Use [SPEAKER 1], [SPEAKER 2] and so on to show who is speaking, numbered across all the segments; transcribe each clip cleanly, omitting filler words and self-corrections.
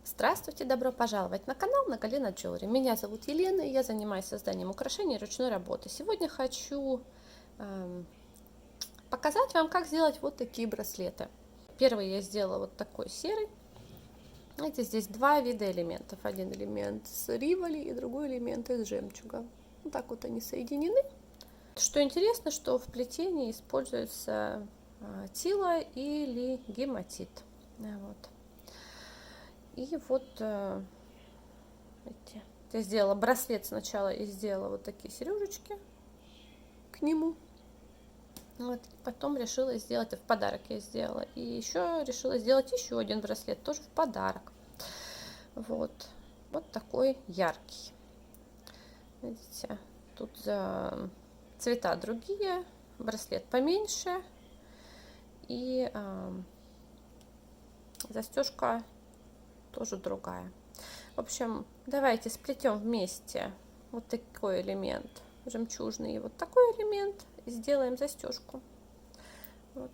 [SPEAKER 1] Здравствуйте, добро пожаловать на канал Галина Jewelry. Меня зовут Елена, и я занимаюсь созданием украшений ручной работы. Сегодня хочу показать вам, как сделать вот такие браслеты. Первый я сделала вот такой серый. Знаете, здесь два вида элементов. Один элемент с риволи и другой элемент из жемчуга. Вот так вот они соединены. Что интересно, что в плетении используется тила или гематит. Вот. И вот видите, я сделала браслет сначала и сделала вот такие сережечки к нему. Вот, потом решила сделать, в подарок я сделала. И еще решила сделать еще один браслет, тоже в подарок. Вот, вот такой яркий. Видите, тут цвета другие, браслет поменьше. И застежка тоже другая. В общем, давайте сплетем вместе вот такой элемент жемчужный и вот такой элемент и сделаем застежку. Вот.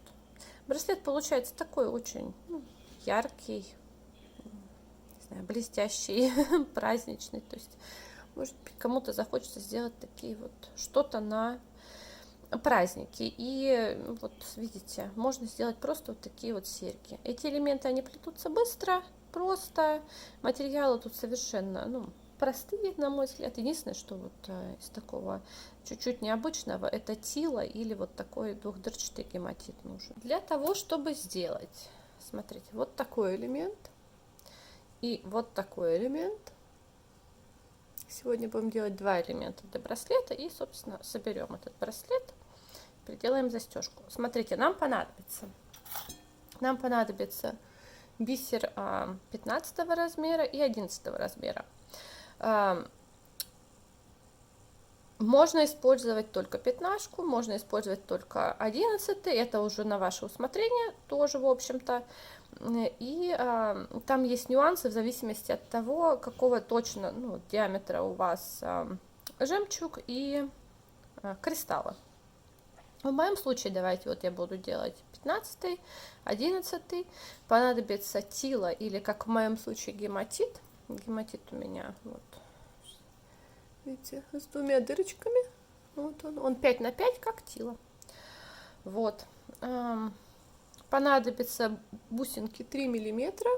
[SPEAKER 1] Браслет получается такой очень яркий, не знаю, блестящий, праздничный. То есть, может быть, кому-то захочется сделать такие вот что-то на праздники. И вот видите, можно сделать просто вот такие вот серьги. Эти элементы, они плетутся быстро, просто. Материалы тут совершенно простые, на мой взгляд. Единственное, что вот из такого чуть-чуть необычного, это тила или вот такой двухдырчатый гематит нужен. Для того, чтобы сделать, смотрите, вот такой элемент и вот такой элемент. Сегодня будем делать два элемента для браслета и, собственно, соберем этот браслет, приделаем застежку. Смотрите, нам понадобится бисер 15 размера и 11 размера. Можно использовать только пятнашку, можно использовать только 11, это уже на ваше усмотрение тоже, в общем-то. И там есть нюансы в зависимости от того, какого точно диаметра у вас жемчуг и кристаллы. В моем случае, давайте вот я буду делать 15, 11, понадобится тила или, как в моем случае, гематит. Гематит у меня вот, видите, с двумя дырочками. Вот он 5 на 5, как тила. Вот. Понадобится бусинки 3 миллиметра.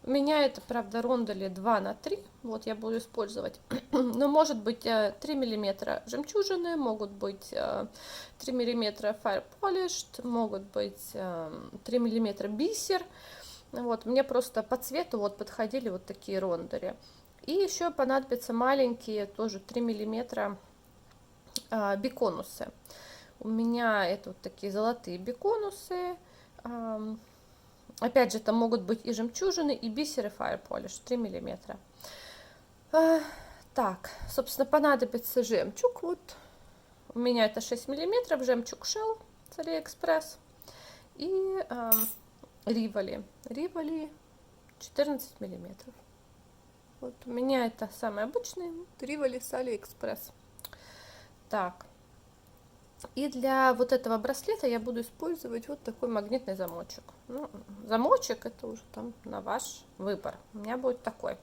[SPEAKER 1] У меня это, правда, рондель 2 на 3. Вот я буду использовать. Но может быть 3 миллиметра жемчужины, могут быть 3 миллиметра fire polished, могут быть 3 миллиметра бисер. Вот, мне просто по цвету вот подходили вот такие ронделя. И еще понадобятся маленькие, тоже 3 миллиметра биконусы. У меня это вот такие золотые биконусы. Опять же, там могут быть и жемчужины, и бисеры fire polish 3 миллиметра. Так, собственно, понадобится жемчуг. Вот у меня это 6 миллиметров, жемчуг Shell с AliExpress. И риволи 14 миллиметров. Вот у меня это самые обычные риволи с AliExpress. Так. И для вот этого браслета я буду использовать вот такой магнитный замочек. Замочек это уже там на ваш выбор. У меня будет такой.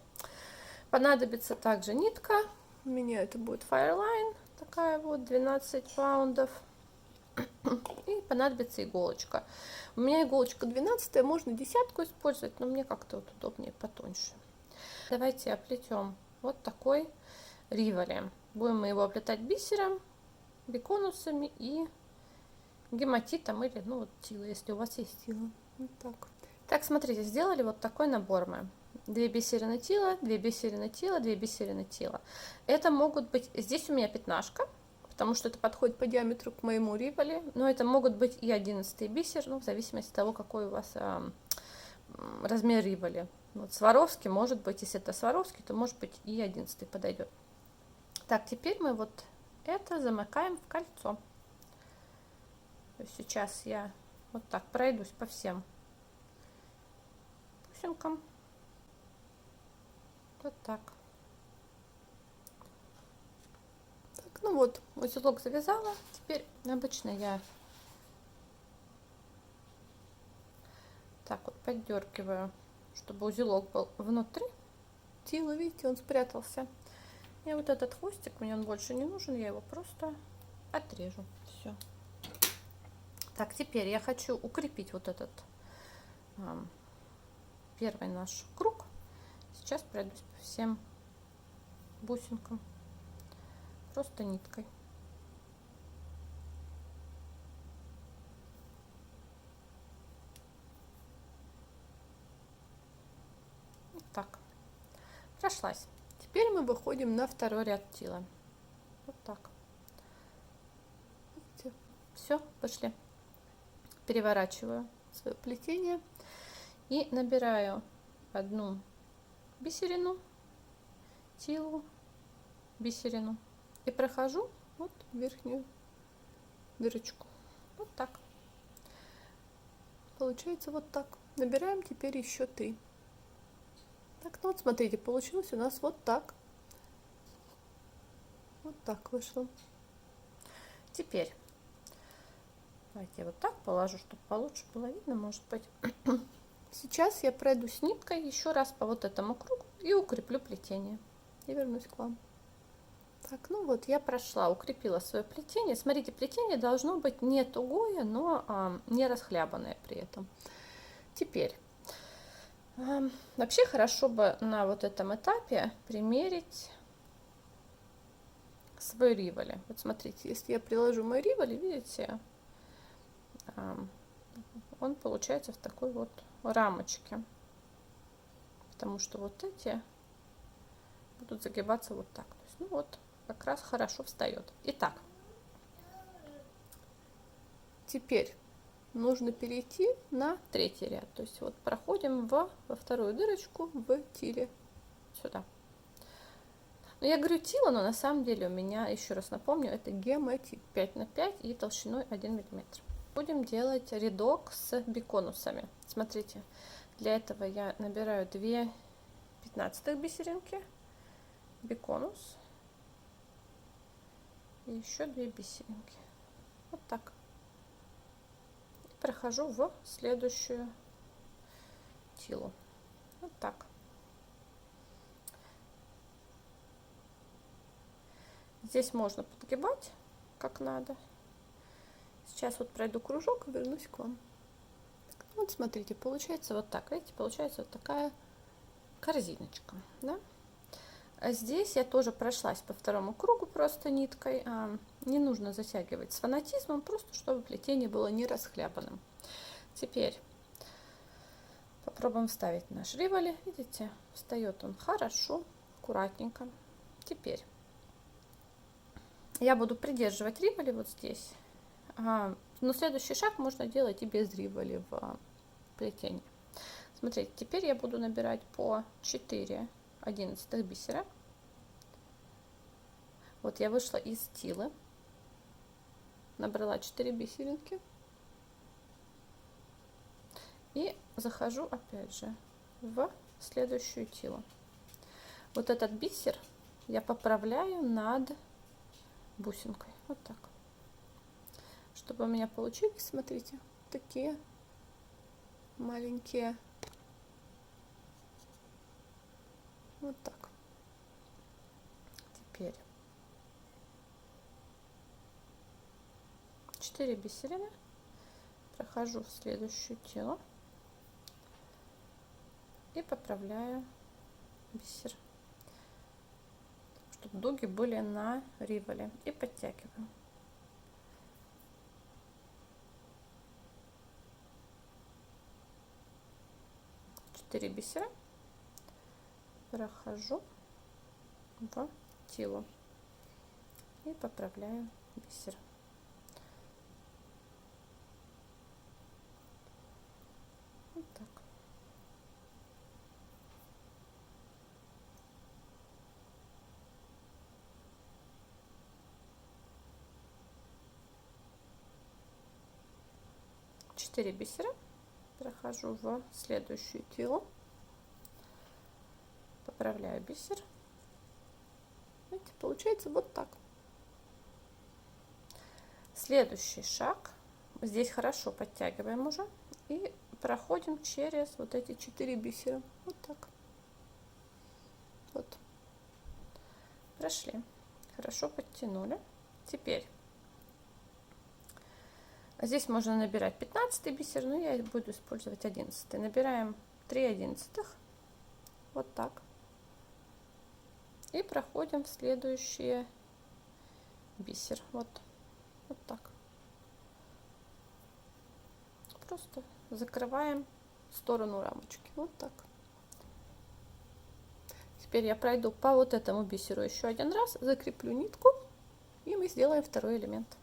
[SPEAKER 1] Понадобится также нитка. У меня это будет Fireline. Такая вот 12 паундов. И понадобится иголочка. У меня иголочка 12, можно десятку использовать, но мне как-то вот удобнее потоньше. Давайте оплетем вот такой риволи. Будем мы его оплетать бисером, биконусами и гематитом или вот тила, если у вас есть тила. Вот так. Так, смотрите, сделали вот такой набор мы. 2 бисерины тила, 2 бисерины тила, 2 бисерины тила. Это могут быть, здесь у меня пятнашка, потому что это подходит по диаметру к моему риволи, но это могут быть и 11 бисер, в зависимости от того, какой у вас размер риволи. Вот Сваровский может быть, если это Сваровский, то может быть и 11 подойдет. Так, теперь мы вот это замыкаем в кольцо. То есть сейчас я вот так пройдусь по всем бусинкам. Вот так. Так, ну вот, узелок завязала. Теперь обычно я так вот поддергиваю чтобы узелок был внутри тила. Видите, он спрятался. И вот этот хвостик, мне он больше не нужен, я его просто отрежу. Все. Так, теперь я хочу укрепить вот этот первый наш круг. Сейчас пройдусь по всем бусинкам просто ниткой. Вот так. Прошлась. Теперь мы выходим на второй ряд тила. Вот так. Все, пошли. Переворачиваю свое плетение и набираю одну бисерину, тилу, бисерину и прохожу вот верхнюю дырочку. Вот так. Получается вот так. Набираем теперь еще 3. Так, ну вот смотрите, получилось у нас вот так. Вот так вышло. Теперь давайте я вот так положу, чтобы получше было видно, может быть. Сейчас я пройдусь ниткой еще раз по вот этому кругу и укреплю плетение. И вернусь к вам. Так, ну вот я прошла, укрепила свое плетение. Смотрите, плетение должно быть не тугое, но не расхлябанное при этом. Теперь вообще хорошо бы на вот этом этапе примерить свой риволи. Вот смотрите, если я приложу мой риволи, видите, он получается в такой вот рамочке, потому что вот эти будут загибаться вот так. То есть, ну вот, как раз хорошо встает. Итак, теперь нужно перейти на третий ряд. То есть вот проходим во вторую дырочку в тиле сюда. Но я говорю тила, но на самом деле у меня, еще раз напомню, это геометик 5 на 5 и толщиной 1 миллиметр. Будем делать рядок с биконусами. Смотрите, для этого я набираю 2 15 бисеринки, биконус и еще 2 бисеринки. Вот так. И прохожу в следующую тилу. Вот так. Здесь можно подгибать как надо. Сейчас вот пройду кружок и вернусь к вам. Вот смотрите, получается вот так. Видите, получается вот такая корзиночка. Да? А здесь я тоже прошлась по второму кругу просто ниткой. Не нужно затягивать с фанатизмом, просто чтобы плетение было не расхлябанным. Теперь попробуем вставить наш риволи. Видите, встает он хорошо, аккуратненько. Теперь я буду придерживать риволи вот здесь. Но следующий шаг можно делать и без риволи в плетении. Смотрите, теперь я буду набирать по 4 11 бисера. Вот я вышла из тилы, набрала 4 бисеринки и захожу опять же в следующую тилу. Вот этот бисер я поправляю над бусинкой. Вот так. Чтобы у меня получились, смотрите, такие маленькие. Вот так. Теперь 4 бисерины. Прохожу в следующую тилу и поправляю бисер, чтобы дуги были на риволе, и подтягиваю. Четыре бисера, прохожу в тилу и поправляю бисер. Вот так. Четыре бисера, прохожу в следующую тилу, поправляю бисер. Видите, получается вот так. Следующий шаг. Здесь хорошо подтягиваем уже и проходим через вот эти 4 бисера. Вот так. Вот. Прошли. Хорошо подтянули. Теперь здесь можно набирать 15 бисер, но я буду использовать 11. Набираем 3 одиннадцатых. Вот так. И проходим в следующий бисер. Вот. Вот так. Просто закрываем сторону рамочки. Вот так. Теперь я пройду по вот этому бисеру еще один раз, закреплю нитку, и мы сделаем второй элемент.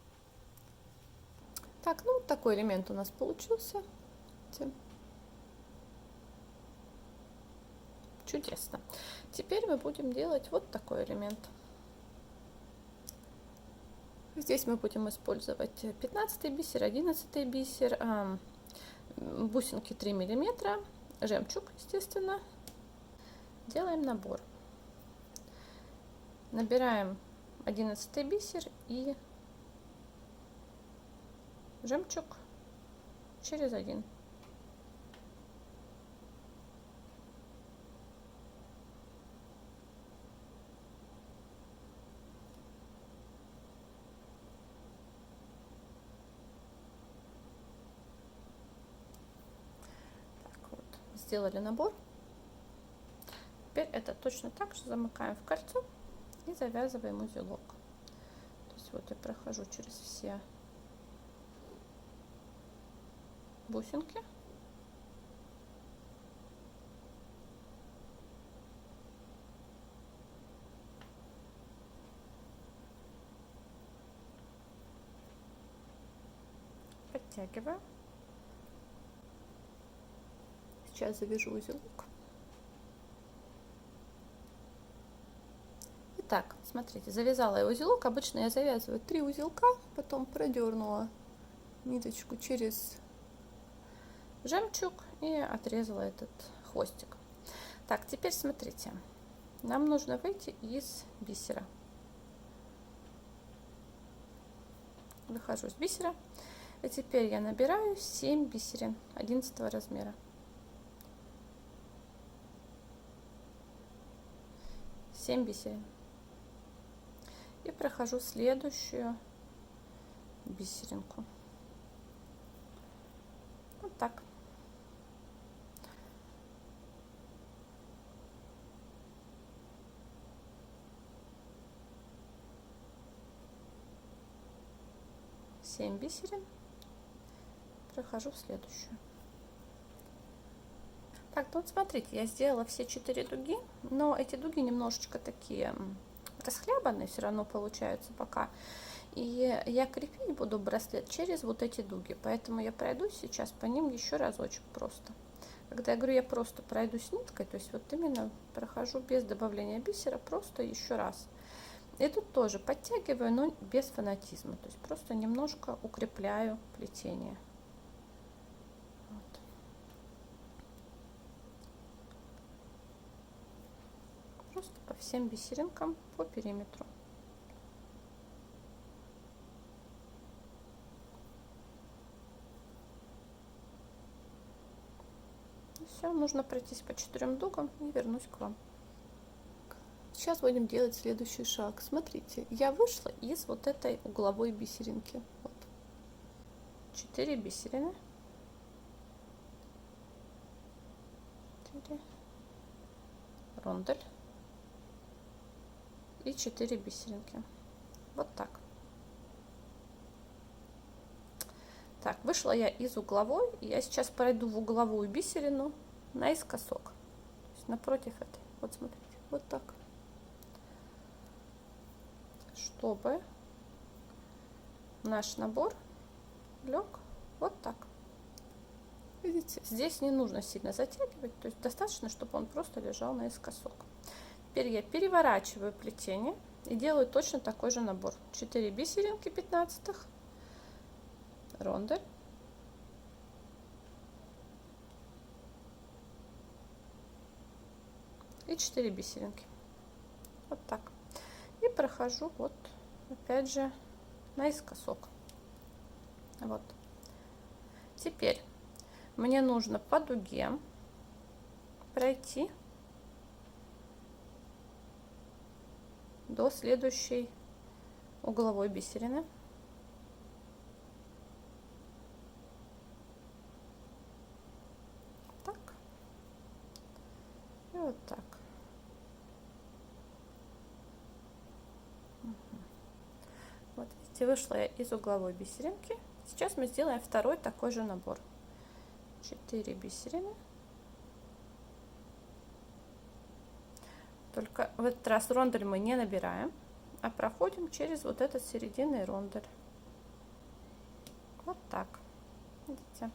[SPEAKER 1] Так, ну вот такой элемент у нас получился. Чудесно. Теперь мы будем делать вот такой элемент. Здесь мы будем использовать 15 бисер, 11 бисер, бусинки 3 миллиметра, жемчуг, естественно. Делаем набор. Набираем 11 бисер и жемчуг через один. Так, вот, сделали набор. Теперь это точно так же замыкаем в кольцо и завязываем узелок. То есть вот я прохожу через все бусинки. Подтягиваю. Сейчас завяжу узелок. Итак, смотрите, завязала я узелок. Обычно я завязываю 3 узелка, потом продернула ниточку через жемчуг и отрезала этот хвостик. Так, теперь смотрите, нам нужно выйти из бисера. Выхожу из бисера. И теперь я набираю 7 бисерин 11 размера. 7 бисерин. И прохожу следующую бисеринку. Вот так. Семь бисерин. Прохожу в следующую. Так, ну вот смотрите, я сделала все 4 дуги, но эти дуги немножечко такие расхлябанные все равно получаются пока. И я крепить буду браслет через вот эти дуги, поэтому я пройдусь сейчас по ним еще разочек просто. Когда я говорю, я просто пройдусь ниткой, то есть вот именно прохожу без добавления бисера, просто еще раз. И тут тоже подтягиваю, но без фанатизма, то есть просто немножко укрепляю плетение. Вот. Просто по всем бисеринкам по периметру. Все, нужно пройтись по 4 дугам и вернусь к вам. Сейчас будем делать следующий шаг. Смотрите, я вышла из вот этой угловой бисеринки. Вот. 4 бисерины. 4. Рондель. И 4 бисеринки. Вот так. Так, вышла я из угловой, и я сейчас пройду в угловую бисерину наискосок. То есть напротив этой. Вот смотрите, вот так. Чтобы наш набор лег вот так. Видите, здесь не нужно сильно затягивать, то есть достаточно, чтобы он просто лежал наискосок. Теперь я переворачиваю плетение и делаю точно такой же набор. 4 бисеринки 15-х, рондель, и 4 бисеринки. Вот так. И прохожу вот опять же наискосок. Вот. Теперь мне нужно по дуге пройти до следующей угловой бисерины. Так. И вот так. Вот видите, вышла я из угловой бисеринки. Сейчас мы сделаем второй такой же набор. 4 бисерины. Только в этот раз рондель мы не набираем, а проходим через вот этот серединный рондель. Вот так. Видите?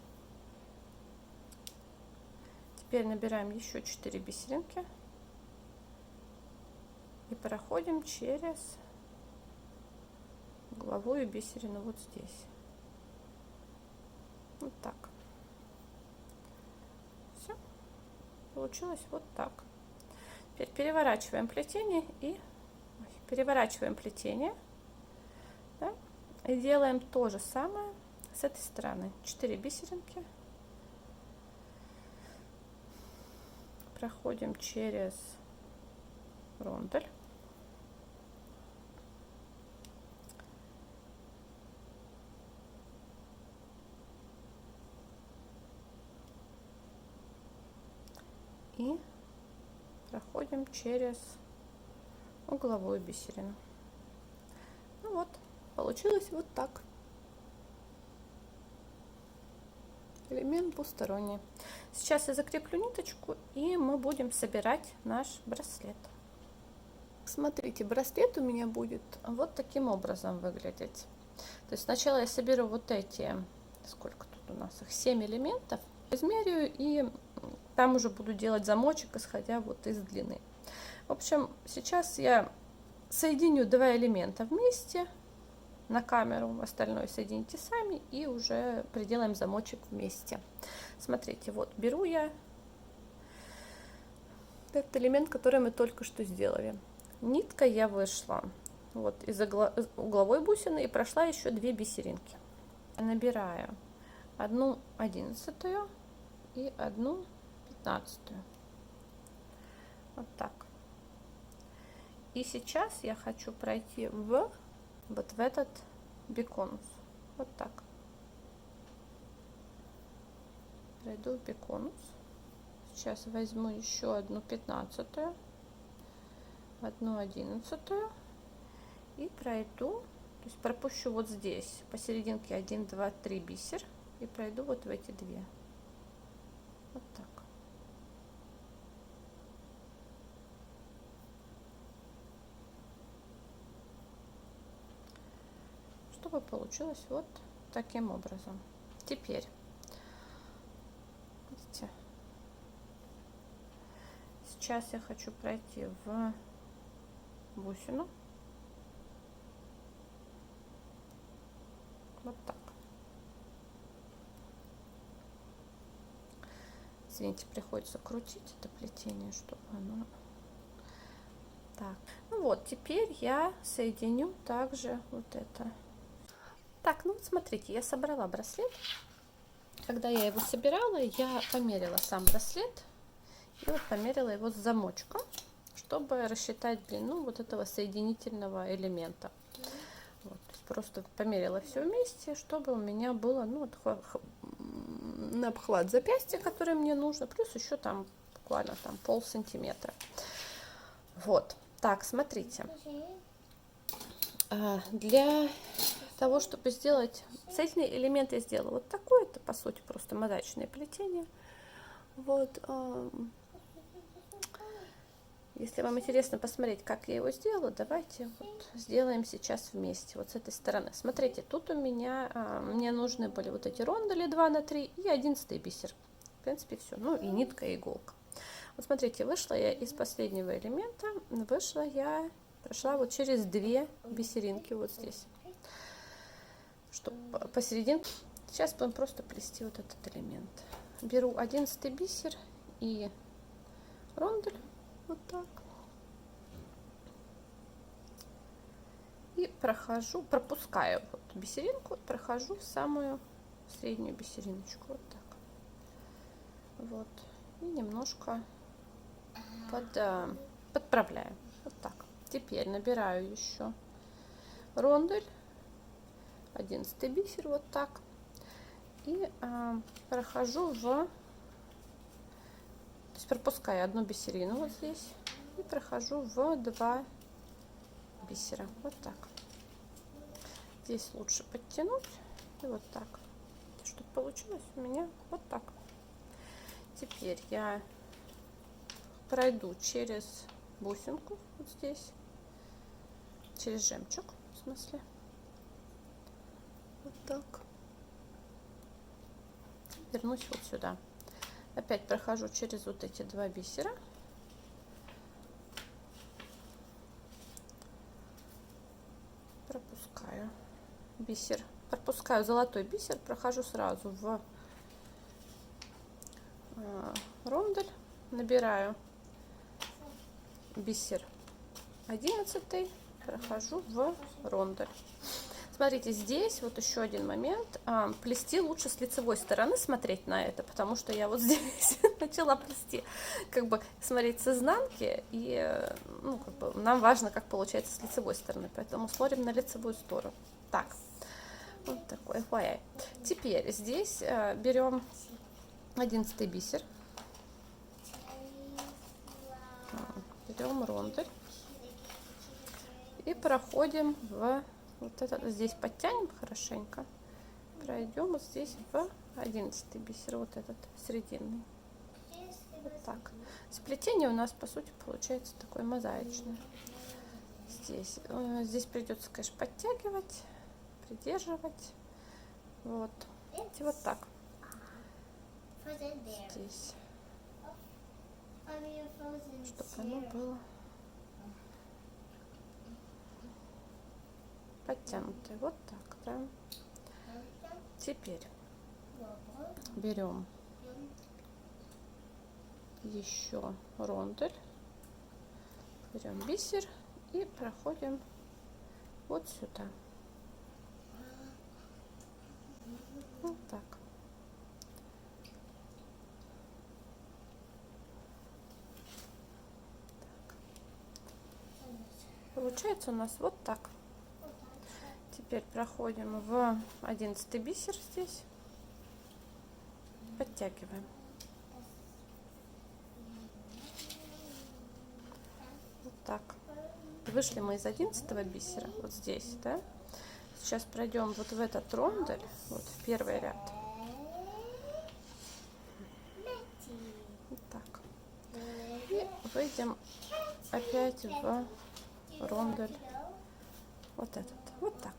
[SPEAKER 1] Теперь набираем еще 4 бисеринки и проходим через угловую бисерину вот здесь. Вот так. Все. Получилось вот так. Теперь переворачиваем плетение и да, и делаем то же самое с этой стороны. 4 бисеринки. Проходим через рондель. И проходим через угловую бисерину. Ну вот, получилось вот так. Элемент двусторонний. Сейчас я закреплю ниточку, и мы будем собирать наш браслет. Смотрите, браслет у меня будет вот таким образом выглядеть. То есть сначала я соберу вот эти, сколько тут у нас их, 7 элементов, измерю, и там уже буду делать замочек, исходя вот из длины. В общем, сейчас я соединю 2 элемента вместе на камеру, остальное соедините сами, и уже приделаем замочек вместе. Смотрите, вот беру я этот элемент, который мы только что сделали. Ниткой я вышла вот из угловой бусины и прошла еще 2 бисеринки. Набираю 1/11 и 1/15. Вот так. И сейчас я хочу пройти вот в этот биконус. Вот так. Пройду в биконус. Сейчас возьму еще 1/15, 1/11 и пройду, то есть пропущу вот здесь посерединке 1, 2, 3 бисер и пройду вот в эти 2. Вот так. Чтобы получилось вот таким образом. Теперь, видите, сейчас я хочу пройти в бусину. Вот так. Извините, приходится крутить это плетение, чтобы оно... Так, ну вот, теперь я соединю также вот это. Так, ну вот смотрите, я собрала браслет. Когда я его собирала, я померила сам браслет. И вот померила его с замочком, чтобы рассчитать длину вот этого соединительного элемента. Вот, просто померила все вместе, чтобы у меня было, ну, на обхват запястья, который мне нужно, плюс еще там буквально там полсантиметра. Вот, так, смотрите. Для того, чтобы сделать соединительный элемент, я сделала вот такое, это по сути просто мозаичное плетение. Вот. Если вам интересно посмотреть, как я его сделала, давайте вот сделаем сейчас вместе, вот с этой стороны. Смотрите, тут у меня, мне нужны были вот эти рондели 2 на 3 и 11 бисер. В принципе, все. Ну и нитка, и иголка. Вот смотрите, вышла я из последнего элемента, прошла вот через 2 бисеринки вот здесь. Чтобы посерединке. Сейчас будем просто плести вот этот элемент. Беру 11 бисер и рондель. Вот так. И пропускаю вот бисеринку, прохожу в самую среднюю бисериночку. Вот так. Вот. И немножко подправляю. Вот так. Теперь набираю еще рондель, 11 бисер, вот так. И прохожу то есть пропускаю одну бисерину вот здесь и прохожу в 2 бисера. Вот так. Здесь лучше подтянуть. И вот так. Чтобы получилось у меня вот так. Теперь я пройду через бусинку вот здесь, через жемчуг, в смысле. Вот так. Вернусь вот сюда. Опять прохожу через вот эти 2 бисера. Пропускаю бисер. Пропускаю золотой бисер, прохожу сразу в рондель. Набираю бисер 11, прохожу в рондель. Смотрите, здесь вот еще один момент. Плести лучше с лицевой стороны, смотреть на это, потому что я вот здесь начала плести, как бы смотреть с изнанки, и ну, как бы, нам важно, как получается с лицевой стороны, поэтому смотрим на лицевую сторону. Так, вот такой FYI. Теперь здесь берем 11 бисер, берем рондель и проходим в вот это, здесь подтянем хорошенько, пройдем вот здесь в 11 бисер, вот этот срединный. Вот так. Сплетение у нас по сути получается такое мозаичное. Здесь придется, конечно, подтягивать, придерживать. Вот. И вот так. Здесь. Чтобы оно было подтянутый. Вот так, да. Теперь берем еще рондель, берем бисер и проходим вот сюда. Вот так. Получается у нас вот так. Теперь проходим в 11 бисер здесь, подтягиваем. Вот так. Вышли мы из 11 бисера, вот здесь, да. Сейчас пройдем вот в этот рондель, вот в первый ряд. Вот так. И выйдем опять в рондель вот этот. Вот так.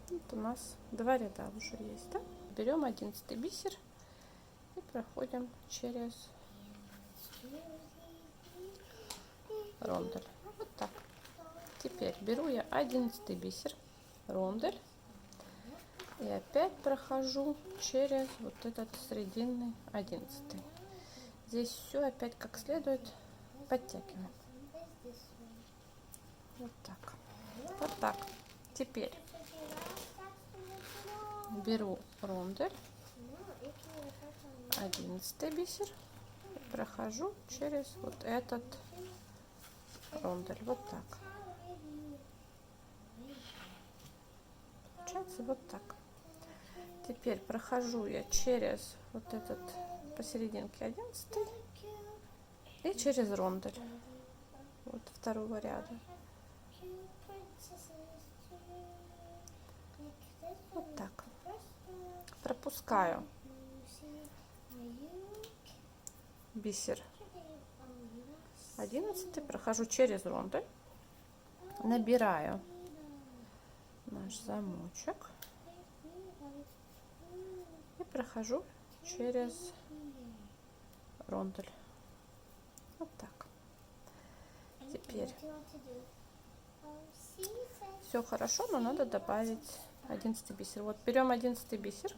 [SPEAKER 1] Вот у нас 2 ряда уже есть, да? Берем 11 бисер и проходим через рондель. Вот так. Теперь беру я 11 бисер, рондель, и опять прохожу через вот этот срединный 11. Здесь все опять как следует подтягиваем. Вот так. Вот так. Теперь беру рондель, 11 бисер, и прохожу через вот этот рондель. Вот так. Получается вот так. Теперь прохожу я через вот этот посерединке 11 и через рондель вот второго ряда. Вот так. Пропускаю бисер 11, прохожу через рондель, набираю наш замочек и прохожу через рондель. Вот так. Теперь все хорошо, но надо добавить 11 бисер. Вот берем 11 бисер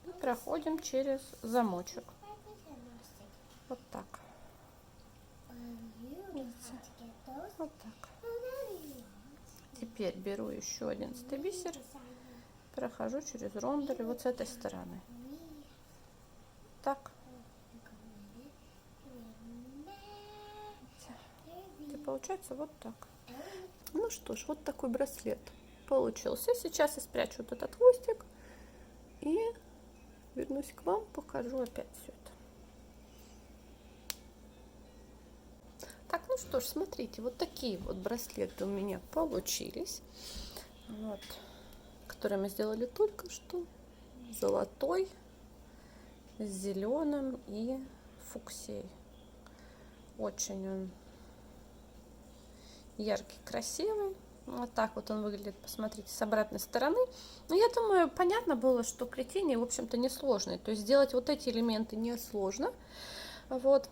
[SPEAKER 1] и проходим через замочек. Вот так. Видите? Вот так. Теперь беру еще 11 бисер, прохожу через рондель вот с этой стороны. Так. получается вот так. Ну что ж, вот такой браслет получился. Сейчас я спрячу вот этот хвостик и вернусь к вам, покажу опять все это. Так, ну что ж, смотрите, вот такие вот браслеты у меня получились. Вот, которые мы сделали только что. Золотой, с зеленым и фуксией. Очень он яркий, красивый. Вот так вот он выглядит, посмотрите, с обратной стороны. Но я думаю, понятно было, что плетение, в общем-то, несложное. То есть сделать вот эти элементы несложно. Вот,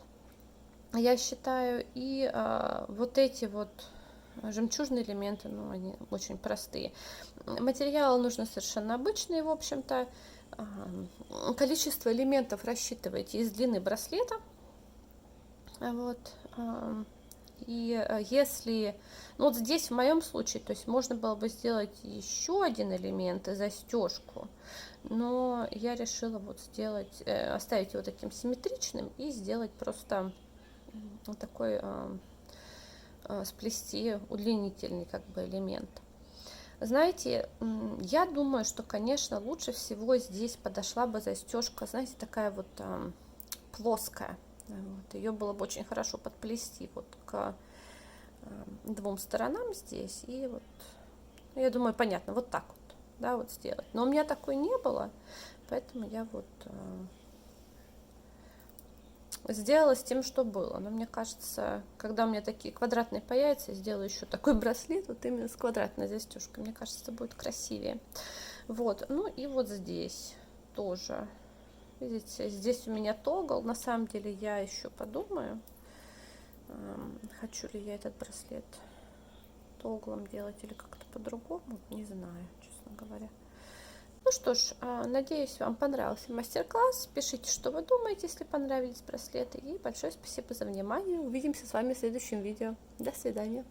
[SPEAKER 1] я считаю, и вот эти вот жемчужные элементы, ну, они очень простые. Материалы нужно совершенно обычные, в общем-то. Количество элементов рассчитывайте из длины браслета. Вот. И если, ну вот здесь в моем случае, то есть можно было бы сделать еще один элемент и застежку, но я решила вот сделать, оставить его таким симметричным и сделать просто вот такой, сплести удлинительный как бы элемент. Знаете, я думаю, что, конечно, лучше всего здесь подошла бы застежка, знаете, такая вот плоская. Вот, ее было бы очень хорошо подплести вот к двум сторонам здесь. И вот, я думаю, понятно, вот так вот, да, вот сделать. Но у меня такой не было, поэтому я вот сделала с тем, что было. Но мне кажется, когда у меня такие квадратные появятся, я сделаю еще такой браслет, вот именно с квадратной застежкой. Мне кажется, это будет красивее. Вот, ну и вот здесь тоже. Видите, здесь у меня тогл. На самом деле я еще подумаю, хочу ли я этот браслет тоглом делать или как-то по-другому. Не знаю, честно говоря. Ну что ж, надеюсь, вам понравился мастер-класс. Пишите, что вы думаете, если понравились браслеты. И большое спасибо за внимание. Увидимся с вами в следующем видео. До свидания.